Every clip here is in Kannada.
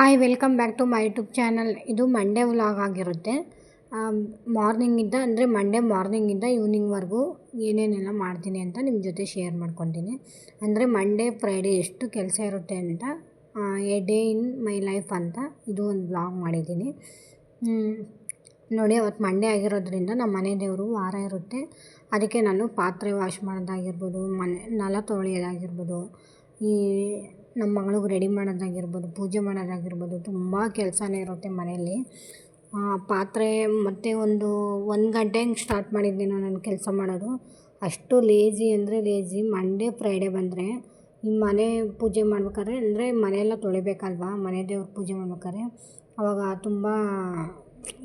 Hi welcome back to my YouTube channel. ಇದು ಮಂಡೇ ವ್ಲಾಗ್ ಆಗಿರುತ್ತೆ. ಮಾರ್ನಿಂಗಿಂದ ಅಂದರೆ ಮಂಡೇ ಮಾರ್ನಿಂಗಿಂದ ಈವ್ನಿಂಗ್ವರೆಗೂ ಏನೇನೆಲ್ಲ ಮಾಡ್ತೀನಿ ಅಂತ ನಿಮ್ಮ ಜೊತೆ ಶೇರ್ ಮಾಡ್ಕೊತೀನಿ. ಅಂದರೆ ಮಂಡೇ ಫ್ರೈಡೇ ಎಷ್ಟು ಕೆಲಸ ಇರುತ್ತೆ ಅಂತ A day in my life ಅಂತ ಇದು ಒಂದು ವ್ಲಾಗ್ ಮಾಡಿದ್ದೀನಿ. ನೋಡಿ, ಅವತ್ತು ಮಂಡೇ ಆಗಿರೋದ್ರಿಂದ ನಮ್ಮ ಮನೆ ದೇವರು ವಾರ ಇರುತ್ತೆ. ಅದಕ್ಕೆ ನಾನು ಪಾತ್ರೆ ವಾಶ್ ಮಾಡೋದಾಗಿರ್ಬೋದು, ನೆಲ ತೊಳೆಯೋದಾಗಿರ್ಬೋದು, ಈ ನಮ್ಮ ಮಗಳಿಗೆ ರೆಡಿ ಮಾಡೋದಾಗಿರ್ಬೋದು, ಪೂಜೆ ಮಾಡೋದಾಗಿರ್ಬೋದು, ತುಂಬ ಕೆಲಸನೇ ಇರುತ್ತೆ ಮನೆಯಲ್ಲಿ. ಪಾತ್ರೆ ಮತ್ತು ಒಂದು ಗಂಟೆ ಹಂಗೆ ಸ್ಟಾರ್ಟ್ ಮಾಡಿದ್ದೀನಿ ನಾನು ಕೆಲಸ ಮಾಡೋದು. ಅಷ್ಟು ಲೇಜಿ ಅಂದರೆ ಲೇಜಿ. ಮಂಡೇ ಫ್ರೈಡೇ ಬಂದರೆ ಈ ಮನೆ ಪೂಜೆ ಮಾಡ್ಬೇಕಾದ್ರೆ ಅಂದರೆ ಮನೆಯೆಲ್ಲ ತೊಳಿಬೇಕಲ್ವ, ಮನೆ ದೇವ್ರ ಪೂಜೆ ಮಾಡ್ಬೇಕಾದ್ರೆ ಆವಾಗ ತುಂಬ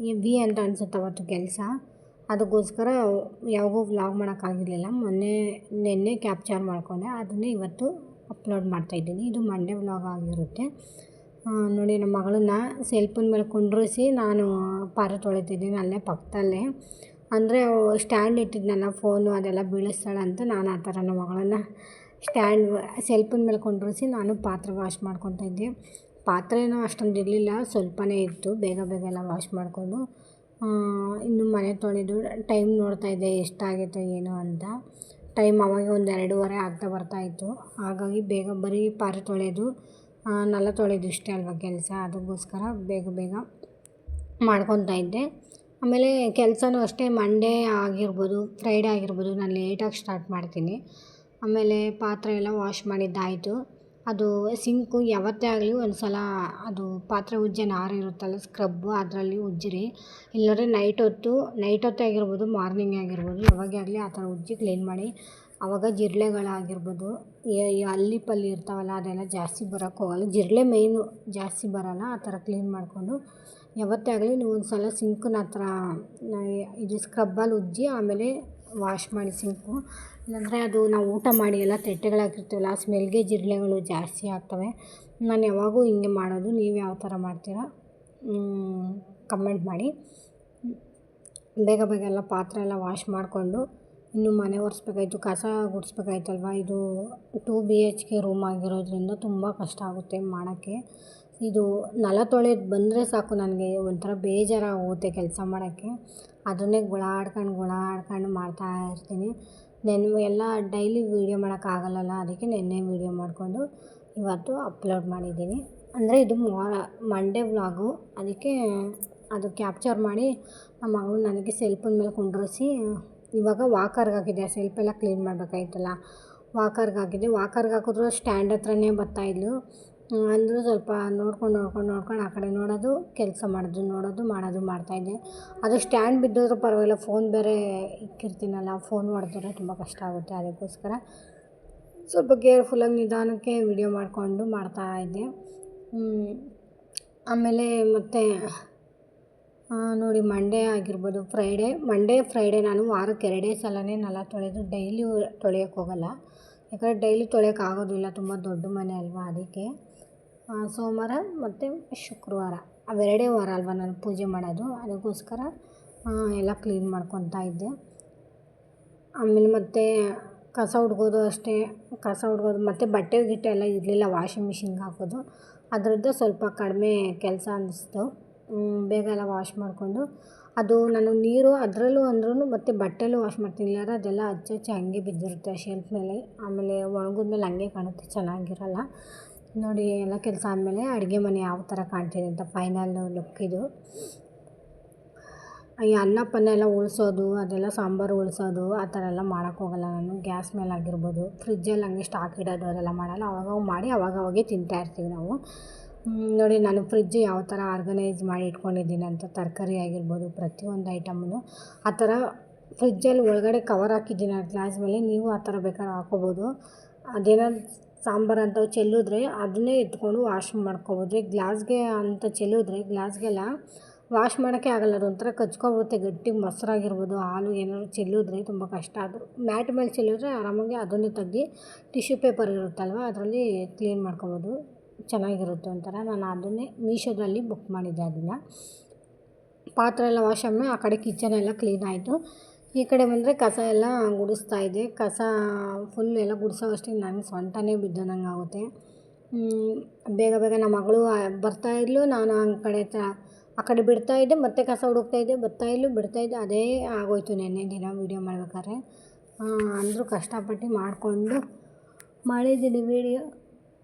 ಹೆವಿ ಅಂತ ಅನಿಸುತ್ತೆ ಅವತ್ತು ಕೆಲಸ. ಅದಕ್ಕೋಸ್ಕರ ಯಾವಾಗೂ ವ್ಲಾಗ್ ಮಾಡೋಕ್ಕಾಗಿರಲಿಲ್ಲ. ನೆನ್ನೆ ಕ್ಯಾಪ್ಚರ್ ಮಾಡಿಕೊಂಡೆ, ಅದನ್ನೇ ಇವತ್ತು ಅಪ್ಲೋಡ್ ಮಾಡ್ತಾಯಿದ್ದೀನಿ. ಇದು ಮಂಡೇ ವ್ಲಾಗ್ ಆಗಿರುತ್ತೆ. ನೋಡಿ, ನಮ್ಮ ಮಗಳನ್ನ ಸೆಲ್ಫಿನ ಮೇಲೆ ಕುಂಡ್ರಿಸಿ ನಾನು ಪಾತ್ರೆ ತೊಳಿತಿದ್ದೀನಿ ಅಲ್ಲೇ ಪಕ್ಕದಲ್ಲೇ. ಅಂದರೆ ಸ್ಟ್ಯಾಂಡ್ ಇಟ್ಟಿದ್ನಲ್ಲ, ಫೋನು ಅದೆಲ್ಲ ಬೀಳಿಸ್ತಾಳೆ ಅಂತ ನಾನು ಆ ಥರ ನಮ್ಮ ಮಗಳನ್ನು ಸೆಲ್ಫಿನ ಮೇಲೆ ಕುಂಡ್ರಿಸಿ ನಾನು ಪಾತ್ರೆ ವಾಶ್ ಮಾಡ್ಕೊತಾ ಇದ್ದೆ. ಪಾತ್ರೆನೂ ಅಷ್ಟೊಂದು ಇರಲಿಲ್ಲ, ಸ್ವಲ್ಪನೇ ಇತ್ತು. ಬೇಗ ಎಲ್ಲ ವಾಶ್ ಮಾಡಿಕೊಂಡು ಇನ್ನು ಮನೆ ತೊಳೆದು ಟೈಮ್ ನೋಡ್ತಾಯಿದ್ದೆ ಎಷ್ಟಾಗಿತ್ತು ಏನು ಅಂತ. ಟೈಮ್ ಅವಾಗ 2:30 ಆಗ್ತಾ ಬರ್ತಾಯಿತ್ತು. ಹಾಗಾಗಿ ಬರೀ ಪಾತ್ರೆ ತೊಳೆಯೋದು, ನೆಲ ತೊಳೆಯೋದು ಇಷ್ಟೇ ಅಲ್ವ ಕೆಲಸ. ಅದಕ್ಕೋಸ್ಕರ ಬೇಗ ಮಾಡ್ಕೊತಾ ಇದ್ದೆ. ಆಮೇಲೆ ಕೆಲಸನೂ ಅಷ್ಟೇ, ಮಂಡೇ ಆಗಿರ್ಬೋದು ಫ್ರೈಡೇ ಆಗಿರ್ಬೋದು ನಾನು ಲೇಟಾಗಿ ಸ್ಟಾರ್ಟ್ ಮಾಡ್ತೀನಿ. ಆಮೇಲೆ ಪಾತ್ರೆ ಎಲ್ಲ ವಾಶ್ ಮಾಡಿದ್ದಾಯಿತು. ಅದು ಸಿಂಕು ಯಾವತ್ತೇ ಆಗಲಿ ಒಂದು ಸಲ ಅದು ಪಾತ್ರೆ ಉಜ್ಜೋ ನಾರು ಇರುತ್ತಲ್ಲ, ಸ್ಕ್ರಬ್ಬು, ಅದರಲ್ಲಿ ಉಜ್ಜಿರಿ. ಇಲ್ಲಾಂದರೆ ನೈಟ್ ಹೊತ್ತೇ ಆಗಿರ್ಬೋದು, ಮಾರ್ನಿಂಗ್ ಆಗಿರ್ಬೋದು, ಯಾವಾಗೇ ಆಗಲಿ ಆ ಥರ ಉಜ್ಜಿ ಕ್ಲೀನ್ ಮಾಡಿ. ಆವಾಗ ಜಿರಳೆಗಳಾಗಿರ್ಬೋದು, ಅಲ್ಲಿ ಪಲ್ಲಿ ಇರ್ತಾವಲ್ಲ ಅದೆಲ್ಲ ಜಾಸ್ತಿ ಬರೋಕ್ಕೆ ಹೋಗಲ್ಲ. ಜಿರಳೆ ಮೇಯ್ನು ಜಾಸ್ತಿ ಬರೋಲ್ಲ. ಆ ಥರ ಕ್ಲೀನ್ ಮಾಡಿಕೊಂಡು ಯಾವತ್ತೇ ಆಗಲಿ ನೀವು ಒಂದು ಸಲ ಸಿಂಕನ್ನ ಆ ಥರ ಇದು ಸ್ಕ್ರಬ್ಬಲ್ಲಿ ಉಜ್ಜಿ ಆಮೇಲೆ ವಾಶ್ ಮಾಡಿ ಸಿಂಕು. ಇಲ್ಲಾಂದರೆ ಅದು ನಾವು ಊಟ ಮಾಡಿ ಎಲ್ಲ ತಟ್ಟೆಗಳಾಗಿರ್ತೀವಲ್ಲ, ಆ ಸ್ಮೆಲ್ಗೆ ಜಿರಳೆಗಳು ಜಾಸ್ತಿ ಆಗ್ತವೆ. ನಾನು ಯಾವಾಗೂ ಹಿಂಗೆ ಮಾಡೋದು. ನೀವು ಯಾವ ಥರ ಮಾಡ್ತೀರಾ ಕಮೆಂಟ್ ಮಾಡಿ. ಬೇಗ ಎಲ್ಲ ಪಾತ್ರೆ ಎಲ್ಲ ವಾಶ್ ಮಾಡಿಕೊಂಡು ಇನ್ನು ಮನೆ ಒರೆಸ್ಬೇಕಾಯ್ತು, ಕಸ ಗುಡಿಸ್ಬೇಕಾಯ್ತಲ್ವ. ಇದು 2 BHK ರೂಮ್ ಆಗಿರೋದ್ರಿಂದ ತುಂಬ ಕಷ್ಟ ಆಗುತ್ತೆ ಮಾಡೋಕ್ಕೆ. ಇದು ನೆಲ ತೊಳೆಯೋದು ಬಂದರೆ ಸಾಕು, ನನಗೆ ಒಂಥರ ಬೇಜಾರಾಗೋಗುತ್ತೆ ಕೆಲಸ ಮಾಡೋಕ್ಕೆ. ಅದನ್ನೇ ಗೊಳಾಡ್ಕೊಂಡು ಮಾಡ್ತಾಯಿರ್ತೀನಿ. ಎಲ್ಲ ಡೈಲಿ ವೀಡಿಯೋ ಮಾಡೋಕ್ಕಾಗಲ್ಲಲ್ಲ, ಅದಕ್ಕೆ ನೆನ್ನೆ ವೀಡಿಯೋ ಮಾಡಿಕೊಂಡು ಇವತ್ತು ಅಪ್ಲೋಡ್ ಮಾಡಿದ್ದೀನಿ. ಅಂದರೆ ಇದು ಮಂಡೇ ವ್ಲಾಗು, ಅದಕ್ಕೆ ಅದು ಕ್ಯಾಪ್ಚರ್ ಮಾಡಿ ನಮ್ಮ ಮಗಳು ನನಗೆ ಸೆಲ್ಫಿನ ಮೇಲೆ ಕುಂಡ್ರಿಸಿ ಇವಾಗ ವಾಕರ್ಗೆ ಹಾಕಿದ್ದೆ. ಸೆಲ್ಫೆಲ್ಲ ಕ್ಲೀನ್ ಮಾಡಬೇಕಾಯ್ತಲ್ಲ, ವಾಕರ್ಗೆ ಹಾಕಿದ್ದೆ. ವಾಕರ್ಗೆ ಹಾಕಿದ್ರು ಸ್ಟ್ಯಾಂಡ್ ಹತ್ರನೇ ಬರ್ತಾಯಿದ್ಲು. ಅಂದರೂ ಸ್ವಲ್ಪ ನೋಡ್ಕೊಂಡು ಆ ಕಡೆ ನೋಡೋದು, ಕೆಲಸ ಮಾಡೋದು ಮಾಡ್ತಾಯಿದ್ದೆ. ಅದು ಸ್ಟ್ಯಾಂಡ್ ಬಿದ್ದೋದ್ರೂ ಪರವಾಗಿಲ್ಲ, ಫೋನ್ ಬೇರೆ ಇಕ್ಕಿರ್ತೀನಲ್ಲ, ಫೋನ್ ಹೊಡೆದ್ರೆ ತುಂಬ ಕಷ್ಟ ಆಗುತ್ತೆ. ಅದಕ್ಕೋಸ್ಕರ ಸ್ವಲ್ಪ ಕೇರ್ಫುಲ್ಲಾಗಿ ನಿಧಾನಕ್ಕೆ ವೀಡಿಯೋ ಮಾಡಿಕೊಂಡು ಮಾಡ್ತಾಯಿದ್ದೆ. ಆಮೇಲೆ ಮತ್ತೆ ನೋಡಿ, ಮಂಡೇ ಆಗಿರ್ಬೋದು ಫ್ರೈಡೇ ನಾನು ವಾರಕ್ಕೆ 2 ಸಲನೇ ನೆಲ ತೊಳೆಯೋದು. ಡೈಲಿ ತೊಳೆಯೋಕ್ಕೆ ಹೋಗಲ್ಲ, ಯಾಕಂದರೆ ಡೈಲಿ ತೊಳೆಯೋಕ್ಕಾಗೋದಿಲ್ಲ, ತುಂಬ ದೊಡ್ಡ ಮನೆ ಅಲ್ವಾ. ಅದಕ್ಕೆ ಸೋಮವಾರ ಮತ್ತು ಶುಕ್ರವಾರ ಅವೆರಡೇ ವಾರ ಅಲ್ವಾ ನಾನು ಪೂಜೆ ಮಾಡೋದು. ಅದಕ್ಕೋಸ್ಕರ ಎಲ್ಲ ಕ್ಲೀನ್ ಮಾಡ್ಕೊತಾ ಇದ್ದೆ. ಆಮೇಲೆ ಮತ್ತು ಕಸ ಹುಡ್ಗೋದು ಅಷ್ಟೇ. ಮತ್ತು ಬಟ್ಟೆ ಎಲ್ಲ ಇರಲಿಲ್ಲ ವಾಷಿಂಗ್ ಮಿಷಿನ್ಗೆ ಹಾಕೋದು. ಅದರದ್ದು ಸ್ವಲ್ಪ ಕಡಿಮೆ ಕೆಲಸ ಅನ್ನಿಸ್ತು. ಬೇಗ ಎಲ್ಲ ವಾಶ್ ಮಾಡಿಕೊಂಡು ಅದು ನಾನು ನೀರು ಅದರಲ್ಲೂ ಅಂದ್ರೂ ಮತ್ತು ಬಟ್ಟೆಲ್ಲೂ ವಾಶ್ ಮಾಡ್ತೀನಿ. ಇಲ್ಲಾಂದ್ರೆ ಅದೆಲ್ಲ ಹಚ್ಚಿ ಹಂಗೆ ಬಿದ್ದಿರುತ್ತೆ ಶೆಲ್ಫ್ ಮೇಲೆ. ಆಮೇಲೆ ಒಣಗಿದ್ಮೇಲೆ ಹಂಗೆ ಕಾಣುತ್ತೆ, ಚೆನ್ನಾಗಿರಲ್ಲ. ನೋಡಿ, ಎಲ್ಲ ಕೆಲಸ ಆದಮೇಲೆ ಅಡುಗೆ ಮನೆ ಯಾವ ಥರ ಕಾಣ್ತಿದೆ ಅಂತ ಫೈನಲ್ ಲುಕ್ ಇದು. ಈ ಅನ್ನ ಪನ್ನ ಎಲ್ಲ ಉಳಿಸೋದು, ಅದೆಲ್ಲ ಸಾಂಬಾರು ಉಳಿಸೋದು ಆ ಥರ ಎಲ್ಲ ಮಾಡೋಕ್ಕೋಗಲ್ಲ ನಾನು. ಗ್ಯಾಸ್ ಮೇಲೆ ಆಗಿರ್ಬೋದು, ಫ್ರಿಜ್ಜಲ್ಲಿ ಹಂಗೆ ಸ್ಟಾಕ್ ಇಡೋದು ಅದೆಲ್ಲ ಮಾಡಲ್ಲ. ಅವಾಗವಾಗೇ ತಿಂತಾಯಿರ್ತೀವಿ ನಾವು. ನೋಡಿ, ನಾನು ಫ್ರಿಜ್ಜು ಯಾವ ಥರ ಆರ್ಗನೈಸ್ ಮಾಡಿ ಇಟ್ಕೊಂಡಿದ್ದೀನಿ ಅಂತ. ತರಕಾರಿ ಆಗಿರ್ಬೋದು, ಪ್ರತಿಯೊಂದು ಐಟಮನ್ನು ಆ ಥರ ಫ್ರಿಜ್ಜಲ್ಲಿ ಒಳಗಡೆ ಕವರ್ ಹಾಕಿದ್ದೀನಿ ಗ್ಲಾಸ್ ಮೇಲೆ. ನೀವು ಆ ಥರ ಬೇಕಾದ್ರೆ ಹಾಕ್ಕೋಬೋದು. ಅದೇನಾದ್ರು ಸಾಂಬಾರು ಅಂಥವು ಚೆಲ್ಲಿದ್ರೆ ಅದನ್ನೇ ಎತ್ಕೊಂಡು ವಾಶ್ ಮಾಡ್ಕೊಬೋದು. ಗ್ಲಾಸ್ಗೆ ಅಂತ ಚೆಲ್ಲಿದ್ರೆ ಗ್ಲಾಸ್ಗೆಲ್ಲ ವಾಶ್ ಮಾಡೋಕ್ಕೆ ಆಗೋಲ್ಲ, ಅದೊಂಥರ ಕಚ್ಕೊಬಿಡುತ್ತೆ. ಗಟ್ಟಿ ಮೊಸರಾಗಿರ್ಬೋದು, ಹಾಲು ಏನಾದ್ರು ಚೆಲ್ಲಿದ್ರೆ ತುಂಬ ಕಷ್ಟ. ಅದು ಮ್ಯಾಟ್ ಮೇಲೆ ಚೆಲ್ಲಿದ್ರೆ ಆರಾಮಾಗಿ ಅದನ್ನೇ ತೆಗ್ದು ಟಿಶ್ಯೂ ಪೇಪರ್ ಇರುತ್ತಲ್ವ ಅದರಲ್ಲಿ ಕ್ಲೀನ್ ಮಾಡ್ಕೊಬೋದು, ಚೆನ್ನಾಗಿರುತ್ತೆ ಒಂಥರ. ನಾನು ಅದನ್ನೇ ಮೀಶೋದಲ್ಲಿ ಬುಕ್ ಮಾಡಿದ್ದೆ. ಅದನ್ನು ಪಾತ್ರೆ ಎಲ್ಲ ವಾಶ್ ಆದಮೇಲೆ ಆ ಕಡೆ ಕಿಚನೆಲ್ಲ ಕ್ಲೀನ್ ಆಯಿತು. ಈ ಕಡೆ ಬಂದರೆ ಕಸ ಎಲ್ಲ ಗುಡಿಸ್ತಾಯಿದ್ದೆ. ಕಸ ಫುಲ್ ಎಲ್ಲ ಗುಡಿಸೋ ಅಷ್ಟೇ ನನಗೆ ಸೊಂಟನೇ ಬಿದ್ದೋದಂಗೆ ಆಗುತ್ತೆ. ಬೇಗ ಬೇಗ ನಮ್ಮ ಮಗಳು ಬರ್ತಾಯಿದ್ಲು, ನಾನು ಆ ಕಡೆ ಬಿಡ್ತಾಯಿದ್ದೆ, ಮತ್ತೆ ಕಸ ಹುಡುಕ್ತಾಯಿದ್ದೆ, ಬರ್ತಾಯಿದ್ಲು ಬಿಡ್ತಾಯಿದ್ದೆ, ಅದೇ ಆಗೋಯ್ತು ನೆನ್ನೆ ದಿನ ವೀಡಿಯೋ ಮಾಡ್ಬೇಕಾದ್ರೆ. ಅಂದರೂ ಕಷ್ಟಪಟ್ಟು ಮಾಡಿದ್ದೀನಿ ವೀಡಿಯೋ.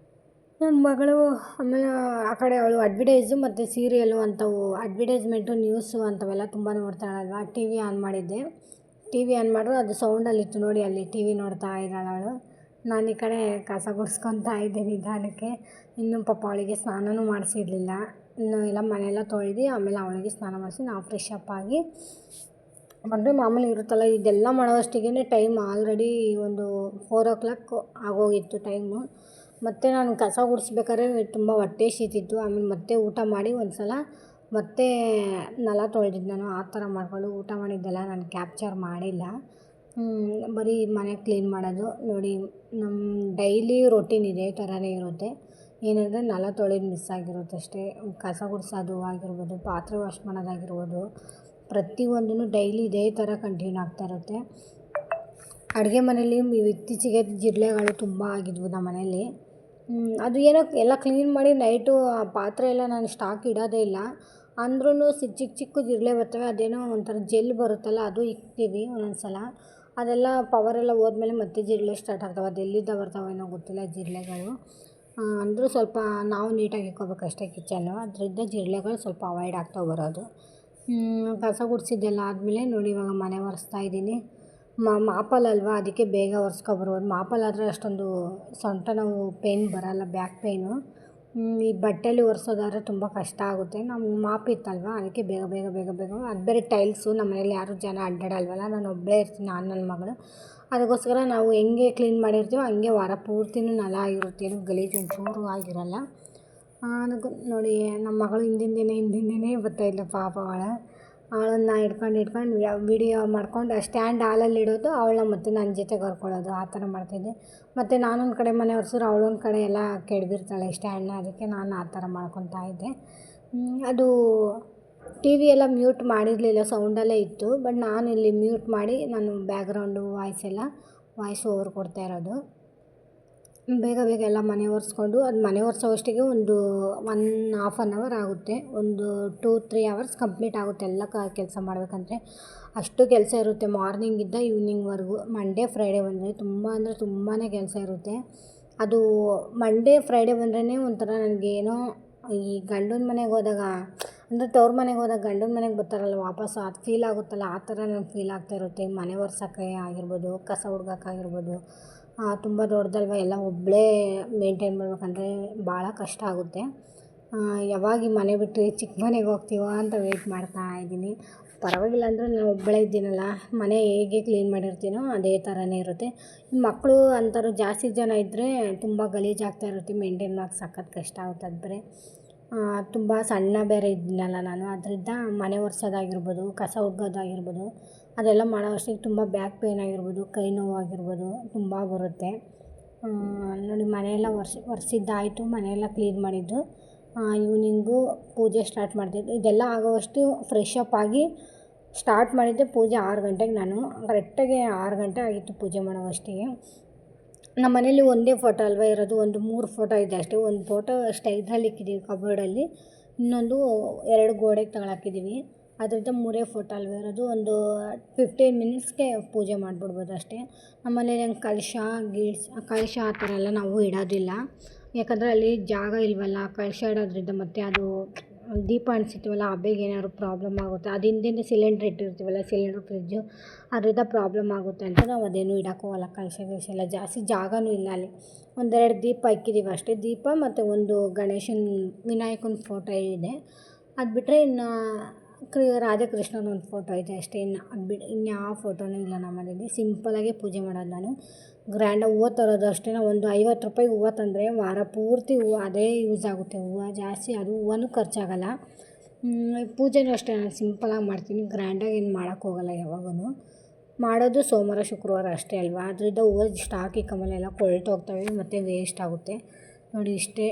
ನನ್ನ ಮಗಳು ಆಮೇಲೆ ಆ ಕಡೆ ಅವಳು ಅಡ್ವರ್ಟೈಸು ಮತ್ತು ಸೀರಿಯಲ್ಲು ಅಂಥವು ಅಡ್ವರ್ಟೈಸ್ಮೆಂಟು ನ್ಯೂಸು ಅಂಥವೆಲ್ಲ ತುಂಬ ನೋಡ್ತಾಳಲ್ವ. ಟಿ ವಿ ಆನ್ ಮಾಡಿದ್ದೆ. ಟಿ ವಿ ಆನ್ ಮಾಡಿದ್ರು ಅದು ಸೌಂಡಲ್ಲಿತ್ತು ನೋಡಿ, ಅಲ್ಲಿ ಟಿ ವಿ ನೋಡ್ತಾ ಇದ್ದಾಳೆ ಅವಳು. ನಾನು ಈ ಕಡೆ ಕಸ ಗುಡಿಸ್ಕೊತಾ ಇದ್ದೆ ನಿಧಾನಕ್ಕೆ. ಇನ್ನೂ ಪಾಪ ಅವಳಿಗೆ ಸ್ನಾನನೂ ಮಾಡಿಸಿರಲಿಲ್ಲ. ಇನ್ನು ಎಲ್ಲ ಮನೆಯೆಲ್ಲ ತೊಳೆದು ಆಮೇಲೆ ಅವಳಿಗೆ ಸ್ನಾನ ಮಾಡಿಸಿ ನಾವು ಫ್ರೆಶ್ ಅಪ್ ಆಗಿ ಬಂದರೆ ಮಾಮೂಲಿ ಇರುತ್ತಲ್ಲ, ಇದೆಲ್ಲ ಮಾಡೋವಷ್ಟಿಗೆ ಟೈಮ್ ಆಲ್ರೆಡಿ ಒಂದು 4 o'clock ಆಗೋಗಿತ್ತು ಟೈಮು. ಮತ್ತು ನಾನು ಕಸ ಗುಡಿಸ್ಬೇಕಾದ್ರೆ ತುಂಬ ಹೊಟ್ಟೆ ಹಸೀತಿತ್ತು. ಆಮೇಲೆ ಮತ್ತೆ ಊಟ ಮಾಡಿ ಒಂದು ಸಲ ಮತ್ತೆ ನೆಲ ತೊಳೆದಿದ್ದು ನಾನು. ಆ ಥರ ಮಾಡಿಕೊಂಡು ಊಟ ಮಾಡಿದ್ದೆಲ್ಲ ನಾನು ಕ್ಯಾಪ್ಚರ್ ಮಾಡಿಲ್ಲ. ಬರೀ ಮನೆ ಕ್ಲೀನ್ ಮಾಡೋದು ನೋಡಿ. ನಮ್ಮ ಡೈಲಿ ರೊಟೀನ್ ಇದೇ ಥರನೇ ಇರುತ್ತೆ. ಏನಂದರೆ ನೆಲ ತೊಳೆಯೋದು ಮಿಸ್ ಆಗಿರುತ್ತೆ ಅಷ್ಟೇ. ಕಸ ಗುಡಿಸೋದು ಆಗಿರ್ಬೋದು, ಪಾತ್ರೆ ವಾಶ್ ಮಾಡೋದಾಗಿರ್ಬೋದು, ಪ್ರತಿಯೊಂದೂ ಡೈಲಿ ಇದೇ ಥರ ಕಂಟಿನ್ಯೂ ಆಗ್ತಾ ಇರುತ್ತೆ. ಅಡುಗೆ ಮನೇಲಿ ಇತ್ತೀಚೆಗೆ ಜಿರಳೆಗಳು ತುಂಬ ಆಗಿದ್ವು ನಮ್ಮ ಮನೇಲಿ. ಅದು ಏನೋ ಎಲ್ಲ ಕ್ಲೀನ್ ಮಾಡಿ ನೈಟು ಆ ಪಾತ್ರೆ ಎಲ್ಲ ನಾನು ಸ್ಟಾಕ್ ಇಡೋದೇ ಇಲ್ಲ. ಅಂದ್ರೂ ಚಿಕ್ಕ ಚಿಕ್ಕ ಜಿರಳೆ ಬರ್ತವೆ. ಅದೇನೋ ಒಂಥರ ಜೆಲ್ ಬರುತ್ತಲ್ಲ, ಅದು ಇಕ್ತೀವಿ ಒಂದೊಂದು ಸಲ. ಅದೆಲ್ಲ ಪವರೆಲ್ಲ ಹೋದ್ಮೇಲೆ ಮತ್ತೆ ಜಿರಳೆ ಸ್ಟಾರ್ಟ್ ಆಗ್ತವೆ. ಅದೆಲ್ಲಿಂದ ಬರ್ತಾವೇನೋ ಗೊತ್ತಿಲ್ಲ ಜಿರಳೆಗಳು. ಅಂದರೂ ಸ್ವಲ್ಪ ನಾವು ನೀಟಾಗಿ ಇಟ್ಕೋಬೇಕಷ್ಟೇ ಕಿಚನ್ನು. ಅದರಿಂದ ಜಿರಳೆಗಳು ಸ್ವಲ್ಪ ಅವಾಯ್ಡ್ ಆಗ್ತಾ ಬರೋದು. ಕಸ ಗುಡಿಸಿದ್ದೆಲ್ಲ ಆದಮೇಲೆ ನೋಡಿ ಇವಾಗ ಮನೆ ಒರೆಸ್ತಾ ಇದ್ದೀನಿ. ಮಾಪಲ್ಲಲ್ವ, ಅದಕ್ಕೆ ಬೇಗ ಒರೆಸ್ಕೊಬರ್ಬೋದು. ಮಾಪಲ್ಲಾದರೆ ಅಷ್ಟೊಂದು ಸೊಂಟ ನೋವು ಪೇಯ್ನ್ ಬರೋಲ್ಲ, ಬ್ಯಾಕ್ ಪೇಯ್ನು. ಈ ಬಟ್ಟೆಯಲ್ಲಿ ಒರೆಸೋದಾದ್ರೆ ತುಂಬ ಕಷ್ಟ ಆಗುತ್ತೆ. ನಮ್ಗೆ ಮಾಪ್ ಇತ್ತಲ್ವ, ಅದಕ್ಕೆ ಬೇಗ ಬೇಗ ಬೇಗ ಬೇಗ. ಅದು ಬೇರೆ ಟೈಲ್ಸು, ನಮ್ಮ ಮನೇಲಿ ಯಾರೂ ಜನ ಅಡ್ಡಾಡಲ್ವಲ್ಲ, ನಾನು ಒಬ್ಬಳೇ ಇರ್ತೀನಿ, ನಾನು ನನ್ನ ಮಗಳು. ಅದಕ್ಕೋಸ್ಕರ ನಾವು ಹೆಂಗೆ ಕ್ಲೀನ್ ಮಾಡಿರ್ತೀವೋ ಹಂಗೆ ವಾರ ಪೂರ್ತಿನೂ ನೆಲ ಆಗಿರುತ್ತೆ, ಏನು ಗಲೀಜು ಒಂಚೂರು ಆಗಿರಲ್ಲ. ಅದಕ್ಕೆ ನೋಡಿ ನಮ್ಮ ಮಗಳು ಹಿಂದಿನ ದಿನೇ ಬರ್ತಾಯಿದ್ಲು ಪಾಪ ಅವಳನ್ನು ಹಿಡ್ಕೊಂಡು ವೀಡಿಯೋ ಮಾಡ್ಕೊಂಡು ಸ್ಟ್ಯಾಂಡ್ ಹಾಲಲ್ಲಿ ಇಡೋದು, ಅವಳನ್ನ ಮತ್ತೆ ನನ್ನ ಜೊತೆ ಕರ್ಕೊಳ್ಳೋದು, ಆ ಥರ ಮಾಡ್ತಿದ್ದೆ. ಮತ್ತು ನಾನೊಂದು ಕಡೆ ಮನೆ ಒರೆಸಿದ್ರೆ ಅವಳೊಂದು ಕಡೆ ಎಲ್ಲ ಕೆಡವಿರ್ತಾಳೆ ಸ್ಟ್ಯಾಂಡ್ನ. ಅದಕ್ಕೆ ನಾನು ಆ ಥರ ಮಾಡ್ಕೊತಾ ಇದ್ದೆ. ಅದು ಟಿ ವಿ ಎಲ್ಲ ಮ್ಯೂಟ್ ಮಾಡಿರಲಿಲ್ಲ, ಸೌಂಡಲ್ಲೇ ಇತ್ತು. ಬಟ್ ನಾನು ಇಲ್ಲಿ ಮ್ಯೂಟ್ ಮಾಡಿ ನಾನು ಬ್ಯಾಕ್ಗ್ರೌಂಡು ವಾಯ್ಸ್ ಓವರ್ ಕೊಡ್ತಾ ಇರೋದು. ಬೇಗ ಬೇಗ ಎಲ್ಲ ಮನೆ ಒರೆಸ್ಕೊಂಡು, ಅದು ಮನೆ ಒರೆಸೋವಷ್ಟಿಗೆ ಒಂದು 1.5 hour ಆಗುತ್ತೆ. ಒಂದು 2-3 hours ಕಂಪ್ಲೀಟ್ ಆಗುತ್ತೆ ಎಲ್ಲ ಕೆಲಸ ಮಾಡಬೇಕಂದ್ರೆ. ಅಷ್ಟು ಕೆಲಸ ಇರುತ್ತೆ ಮಾರ್ನಿಂಗಿಂದ ಈವ್ನಿಂಗ್ವರೆಗೂ. ಮಂಡೇ ಫ್ರೈಡೇ ಬಂದರೆ ತುಂಬ ಅಂದರೆ ತುಂಬಾ ಕೆಲಸ ಇರುತ್ತೆ. ಅದು ಮಂಡೇ ಫ್ರೈಡೇ ಬಂದ್ರೇ ಒಂಥರ ನನಗೇನೋ ಈ ಗಂಡನ ಮನೆಗೆ ಹೋದಾಗ, ಅಂದರೆ ತವ್ರ ಮನೆಗೆ ಹೋದಾಗ ಗಂಡನ ಮನೆಗೆ ಬರ್ತಾರಲ್ಲ ವಾಪಸ್ಸು, ಅದು ಫೀಲ್ ಆಗುತ್ತಲ್ಲ, ಆ ಥರ ನನಗೆ ಫೀಲ್ ಆಗ್ತಾ ಇರುತ್ತೆ. ಮನೆ ಒರ್ಸೋಕ್ಕೆ ಆಗಿರ್ಬೋದು, ಕಸ ಹುಡ್ಗೋಕ್ಕಾಗಿರ್ಬೋದು. ತುಂಬ ದೊಡ್ಡದಲ್ವ, ಎಲ್ಲ ಒಬ್ಬಳೇ ಮೇಂಟೈನ್ ಮಾಡ್ಬೇಕಂದ್ರೆ ಭಾಳ ಕಷ್ಟ ಆಗುತ್ತೆ. ಯಾವಾಗ ಈ ಮನೆ ಬಿಟ್ಟು ಚಿಕ್ಕ ಮನೆಗೆ ಹೋಗ್ತೀವೋ ಅಂತ ವೆಯ್ಟ್ ಮಾಡ್ತಾ ಇದ್ದೀನಿ. ಪರವಾಗಿಲ್ಲ ಅಂದರೂ ನಾನು ಒಬ್ಬಳೇ ಇದ್ದೀನಲ್ಲ, ಮನೆ ಹೇಗೆ ಕ್ಲೀನ್ ಮಾಡಿರ್ತೀನೋ ಅದೇ ಥರನೇ ಇರುತ್ತೆ. ಮಕ್ಕಳು ಅಂಥವ್ರು ಜಾಸ್ತಿ ಜನ ಇದ್ದರೆ ತುಂಬ ಗಲೀಜಾಗ್ತಾ ಇರುತ್ತೆ, ಮೇಂಟೈನ್ ಮಾಡೋಕ್ಕೆ ಸಖತ್ ಕಷ್ಟ ಆಗುತ್ತೆ. ಅದು ಬೇರೆ ತುಂಬ ಸಣ್ಣ ಬೇರೆ ಇದ್ದೀನಲ್ಲ ನಾನು, ಅದರಿಂದ ಮನೆ ಒರೆಸೋದಾಗಿರ್ಬೋದು, ಕಸ ಹುಡ್ಗೋದಾಗಿರ್ಬೋದು, ಅದೆಲ್ಲ ಮಾಡೋ ಅಷ್ಟಿಗೆ ತುಂಬ ಬ್ಯಾಕ್ ಪೇಯ್ನ್ ಆಗಿರ್ಬೋದು, ಕೈ ನೋವಾಗಿರ್ಬೋದು ತುಂಬ ಬರುತ್ತೆ. ನೋಡಿ ಮನೆಯೆಲ್ಲ ಒರೆಸಿದ್ದಾಯಿತು, ಮನೆಯೆಲ್ಲ ಕ್ಲೀನ್ ಮಾಡಿದ್ದು. ಈವ್ನಿಂಗು ಪೂಜೆ ಸ್ಟಾರ್ಟ್ ಮಾಡ್ತಿದ್ದೆ. ಇದೆಲ್ಲ ಆಗೋವಷ್ಟು ಫ್ರೆಶ್ ಅಪ್ ಆಗಿ ಸ್ಟಾರ್ಟ್ ಮಾಡಿದ್ದೆ ಪೂಜೆ 6 ಗಂಟೆಗೆ. ನಾನು ಕರೆಕ್ಟಾಗಿ 6 ಗಂಟೆ ಆಗಿತ್ತು ಪೂಜೆ ಮಾಡೋವಷ್ಟಿಗೆ. ನಮ್ಮ ಮನೇಲಿ ಒಂದೇ ಫೋಟೋ ಅಲ್ವ ಇರೋದು, ಒಂದು 3 ಫೋಟೋ ಇದೆ ಅಷ್ಟೇ. ಒಂದು ಫೋಟೋ ಇದರಲ್ಲಿ ಇಕ್ಕಿದ್ದೀವಿ ಕಬೋರ್ಡಲ್ಲಿ, ಇನ್ನೊಂದು 2 ಗೋಡೆಗೆ ತಗೊಳಾಕಿದ್ದೀವಿ. ಅದರಿಂದ 3 ಫೋಟೋ ಅಲ್ವ ಇರೋದು. ಒಂದು 15 minutesಗೆ ಪೂಜೆ ಮಾಡಿಬಿಡ್ಬೋದು ಅಷ್ಟೇ. ನಮ್ಮ ಮನೇಲಿ ಹೆಂಗೆ ಕಲಶ ಆ ಥರ ಎಲ್ಲ ನಾವು ಇಡೋದಿಲ್ಲ. ಯಾಕಂದರೆ ಅಲ್ಲಿ ಜಾಗ ಇಲ್ವಲ್ಲ ಕಲಶ ಇಡೋದ್ರಿಂದ. ಮತ್ತು ಅದು ದೀಪ ಅಂಟಿಸಿರ್ತೀವಲ್ಲ, ಆ ಬೇಗ ಏನಾದ್ರು ಪ್ರಾಬ್ಲಮ್ ಆಗುತ್ತೆ. ಅದು ಹಿಂದೆ ಸಿಲಿಂಡ್ರ್ ಇಟ್ಟಿರ್ತೀವಲ್ಲ, ಸಿಲಿಂಡ್ರ್ ಫ್ರಿಜ್ಜು, ಅದರಿಂದ ಪ್ರಾಬ್ಲಮ್ ಆಗುತ್ತೆ ಅಂತ ನಾವು ಅದೇನು ಇಡೋಕ್ಕೆ ಹೋಗಲ್ಲ. ಕಲಶ ಎಲ್ಲ ಜಾಸ್ತಿ ಜಾಗನೂ ಇಲ್ಲ ಅಲ್ಲಿ. 1-2 ದೀಪ ಇಕ್ಕಿದ್ದೀವಿ ಅಷ್ಟೇ. ದೀಪ ಮತ್ತು ಒಂದು ವಿನಾಯಕನ ಫೋಟೋ ಇದೆ. ಅದು ಬಿಟ್ಟರೆ ಇನ್ನು ರಾಧಾಕೃಷ್ಣನ ಒಂದು ಫೋಟೋ ಇದೆ ಅಷ್ಟೇ. ಇನ್ಯಾವ ಫೋಟೋನೂ ಇಲ್ಲ ನಮ್ಮ ಮನೇಲಿ. ಸಿಂಪಲಾಗಿ ಪೂಜೆ ಮಾಡೋದು ನಾನು. ಗ್ರ್ಯಾಂಡಾಗಿ ಹೂವು ತರೋದು ಅಷ್ಟೇ. ಒಂದು 50 ರೂಪಾಯಿ ಹೂವು ತಂದರೆ ವಾರ ಪೂರ್ತಿ ಹೂವು ಅದೇ ಯೂಸ್ ಆಗುತ್ತೆ. ಹೂವು ಜಾಸ್ತಿ, ಅದು ಹೂವನೂ ಖರ್ಚಾಗಲ್ಲ. ಪೂಜೆನೂ ಅಷ್ಟೇ ನಾನು ಸಿಂಪಲಾಗಿ ಮಾಡ್ತೀನಿ, ಗ್ರ್ಯಾಂಡಾಗಿ ಏನು ಮಾಡೋಕ್ಕೆ ಹೋಗಲ್ಲ. ಯಾವಾಗೂ ಮಾಡೋದು ಸೋಮವಾರ ಶುಕ್ರವಾರ ಅಷ್ಟೇ ಅಲ್ವಾ. ಅದರಿಂದ ಹೂವು ಸ್ಟಾಕ್ ಇಕ್ಕಮೇಲೆಲ್ಲ ಕೊಳ್ತೋಗ್ತವೆ ಮತ್ತು ವೇಸ್ಟ್ ಆಗುತ್ತೆ. ನೋಡಿ ಇಷ್ಟೇ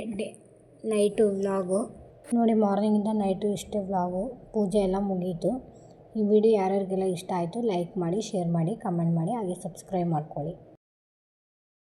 ನೈಟು ವ್ಲಾಗು. ನೋಡಿ ಮಾರ್ನಿಂಗಿಂದ ನೈಟು ಇಷ್ಟೇ ವ್ಲಾಗು. ಪೂಜೆ ಎಲ್ಲ ಮುಗೀತು. ಈ ವಿಡಿಯೋ ಯಾರ್ಯಾರಿಗೆಲ್ಲ ಇಷ್ಟ ಆಯಿತು ಲೈಕ್ ಮಾಡಿ, ಶೇರ್ ಮಾಡಿ, ಕಮೆಂಟ್ ಮಾಡಿ, ಹಾಗೆ ಸಬ್ಸ್ಕ್ರೈಬ್ ಮಾಡ್ಕೊಳ್ಳಿ.